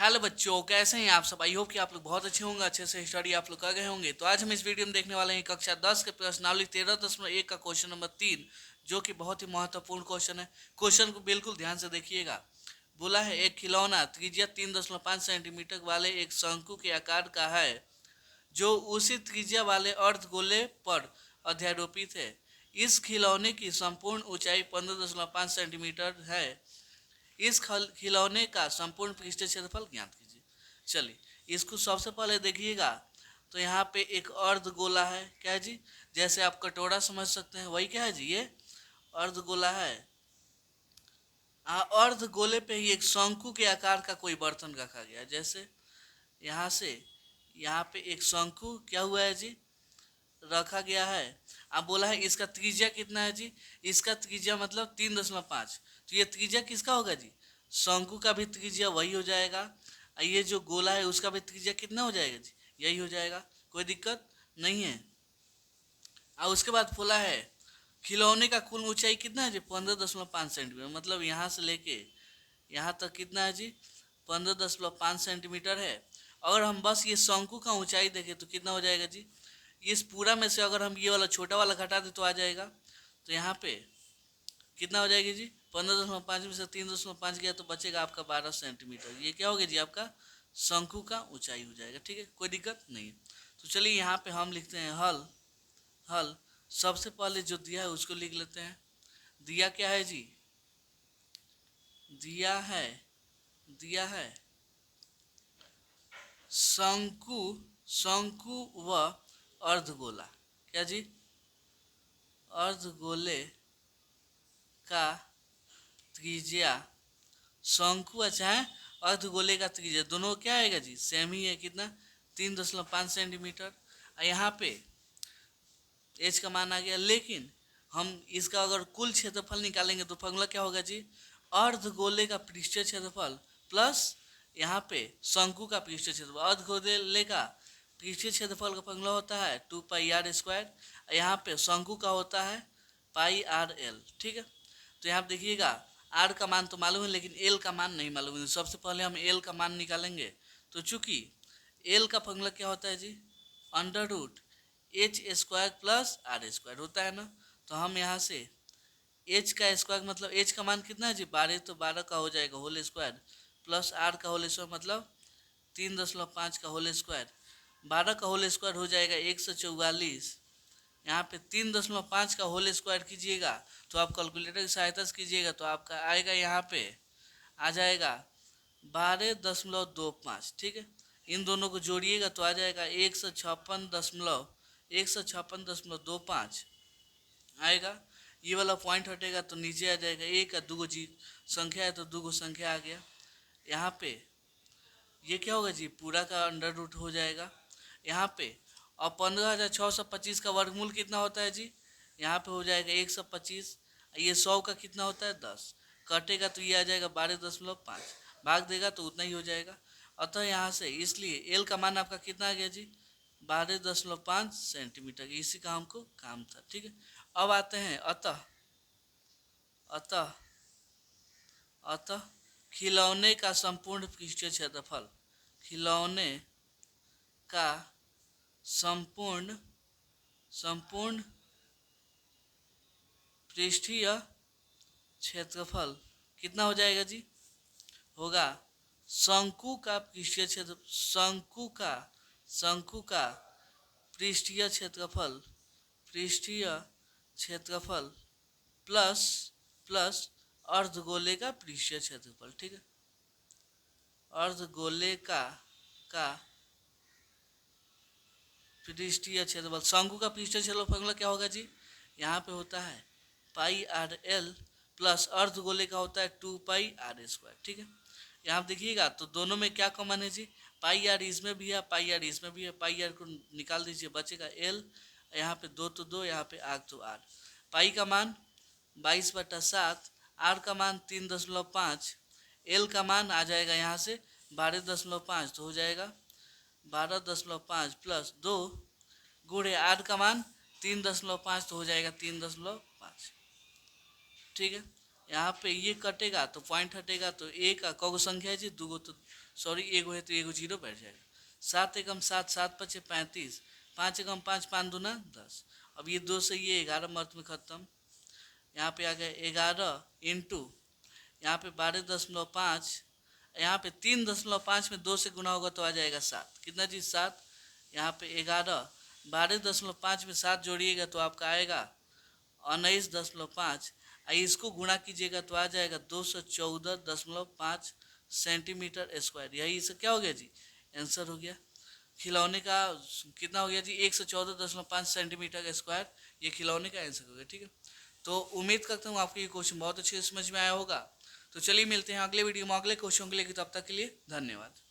Hello बच्चों, कैसे हैं आप सब। आई होप कि आप लोग बहुत अच्छे होंगे, अच्छे से स्टडी आप लोग कर गए होंगे। तो आज हम इस वीडियो में देखने वाले हैं कक्षा 10 के प्रश्नावली 13.1 का क्वेश्चन नंबर 3, जो कि बहुत ही महत्वपूर्ण क्वेश्चन है। क्वेश्चन को बिल्कुल ध्यान से देखिएगा। बोला है एक खिलौना त्रिज्या 3.5 सेंटीमीटर वाले एक शंकु के आकार का है, जो उसी त्रिज्या वाले अर्धगोले पर अध्यारोपित है। इस खिलौने की संपूर्ण ऊंचाई 15.5 सेंटीमीटर है। इस खिलौने का संपूर्ण पृष्ठीय क्षेत्रफल ज्ञात कीजिए। चलिए, इसको सबसे पहले देखिएगा। तो यहाँ पे एक अर्ध गोला है, क्या है जी, जैसे आप कटोरा समझ सकते हैं, वही क्या है जी, ये अर्ध गोला है। अर्ध गोले पे ही एक शंकु के आकार का कोई बर्तन रखा गया, जैसे यहाँ से यहाँ पे एक शंकु क्या हुआ है जी, रखा गया है। अब बोला है इसका त्रिज्या कितना है जी, इसका त्रिज्या मतलब 3.5। तो ये त्रिज्या किसका होगा जी, शंकु का भी त्रिज्या वही हो जाएगा। ये जो गोला है उसका भी त्रिज्या कितना हो जाएगा जी, यही हो जाएगा, कोई दिक्कत नहीं है। और उसके बाद बोला है खिलौने का कुल ऊंचाई कितना है जी, 15.5 सेंटीमीटर। मतलब यहाँ से लेके यहाँ तक कितना है जी, 15.5 सेंटीमीटर है। अगर हम बस ये शंकु का ऊंचाई देखें तो कितना हो जाएगा जी, इस पूरा में से अगर हम ये वाला छोटा वाला घटा दें तो आ जाएगा। तो यहाँ पे कितना हो जाएगी जी, 15.5 में से 3.5 गया तो बचेगा आपका 12 सेंटीमीटर। ये क्या हो गया जी, आपका शंकु का ऊंचाई हो जाएगा। ठीक है, कोई दिक्कत नहीं है। तो चलिए यहाँ पे हम लिखते हैं हल। हल सबसे पहले जो दिया है उसको लिख लेते हैं। दिया क्या है जी, दिया है शंकु, शंकु व अर्धगोला। क्या जी, अर्धगोले का त्रिज्या, शंकु अच्छा है, अर्धगोले का त्रिज्या दोनों क्या आएगा जी, सेम ही है। कितना, 3.5 सेंटीमीटर। यहाँ पे एच का मान आ गया। लेकिन हम इसका अगर कुल क्षेत्रफल निकालेंगे तो फॉर्मूला क्या होगा जी, अर्धगोले का पृष्ठीय क्षेत्रफल प्लस यहाँ पे शंकु का पृष्ठीय क्षेत्रफल। अर्धगोले का पृष्ठीय क्षेत्रफल का फॉर्मूला होता है 2πr²। यहाँ पे शंकु का होता है πrl। ठीक है, तो यहाँ देखिएगा आर का मान तो मालूम है, लेकिन एल का मान नहीं मालूम है। सबसे पहले हम एल का मान निकालेंगे। तो चूंकि एल का फॉर्मूला क्या होता है जी, √h² प्लस r² होता है ना। तो हम यहाँ से h का स्क्वायर मतलब h का मान कितना है जी, 12। तो 12 का हो जाएगा होल स्क्वायर, प्लस r का होल स्क्वायर मतलब 3.5 का होल स्क्वायर। 12 का होल स्क्वायर हो जाएगा 144। यहाँ पे 3.5 का होल स्क्वायर कीजिएगा तो आप कैलकुलेटर की सहायता से कीजिएगा तो आपका आएगा, यहाँ पे आ जाएगा 12.25। ठीक है, इन दोनों को जोड़िएगा तो आ जाएगा 156.25 आएगा। ये वाला पॉइंट हटेगा तो नीचे आ जाएगा। एक या दो जी संख्या है तो दो संख्या आ गया। यहाँ पे ये क्या होगा जी, पूरा का अंडर रूट हो जाएगा यहाँ पे। और 15,625 का वर्गमूल कितना होता है जी, यहाँ पे हो जाएगा 125। ये 100 का कितना होता है 10, कटेगा तो ये आ जाएगा 12.5, भाग देगा तो उतना ही हो जाएगा। अतः यहाँ से इसलिए एल का मान आपका कितना आ गया जी, 12.5 सेंटीमीटर। इसी का हमको काम था। ठीक है, अब आते हैं अतः अतः अतः खिलौने का संपूर्ण पृष्ठीय क्षेत्रफल, खिलौने का संपूर्ण पृष्ठीय क्षेत्रफल कितना हो जाएगा जी, होगा शंकु का पृष्ठीय क्षेत्र, शंकु का पृष्ठीय क्षेत्रफल प्लस अर्धगोले का पृष्ठीय क्षेत्रफल। ठीक है, अर्धगोले का पृष्ठीय क्षेत्रफल, शंकु का पृष्ठीय क्षेत्रफल फॉर्मूला क्या होगा जी, यहाँ पे होता है πrl प्लस अर्धगोले का होता है 2πr²। ठीक है, यहाँ देखिएगा तो दोनों में क्या कॉमन है जी, πr इसमें भी है, πr इसमें भी है। πr को निकाल दीजिए, बचेगा l। यहाँ पे 2 तो 2, यहाँ पे आग तो आग। पाई का मान 22/7, आर का मान 3.5, एल का मान आ जाएगा यहाँ से 12.5। तो हो जाएगा 12.5 प्लस 2 गुणे आर का मान 3.5 तो हो जाएगा 3.5। ठीक है, यहाँ पे ये कटेगा तो पॉइंट हटेगा, तो एक का कौगो संख्या है जी, दूगो तो सॉरी एगो है तो एगो जीरो बैठ जाएगा। 7 एकम 7, 7 पचे 35, 5 एकम 5, 5 दूना 10। अब ये 2 से ये 11 मर्थ में ख़त्म। यहाँ पे आ गया 11 इंटू यहाँ पे 12.5, यहाँ पे 3.5 में 2 से गुना होगा तो आ जाएगा 7। कितना जी 7। यहाँ पे 11, 12.5 में 7 जोड़िएगा तो आपका आएगा 19.5। इसको गुणा कीजिएगा तो आ जाएगा 214.5 सेंटीमीटर स्क्वायर। यही इसका क्या हो गया जी, आंसर हो गया। खिलौने का कितना हो गया जी, 114.5 सेंटीमीटर स्क्वायर, ये खिलौने का आंसर हो गया। ठीक है, तो उम्मीद करता हूँ आपको ये क्वेश्चन बहुत अच्छे से समझ में आया होगा। तो चलिए मिलते हैं अगले वीडियो में अगले क्वेश्चन के लिए, तब तक के लिए धन्यवाद।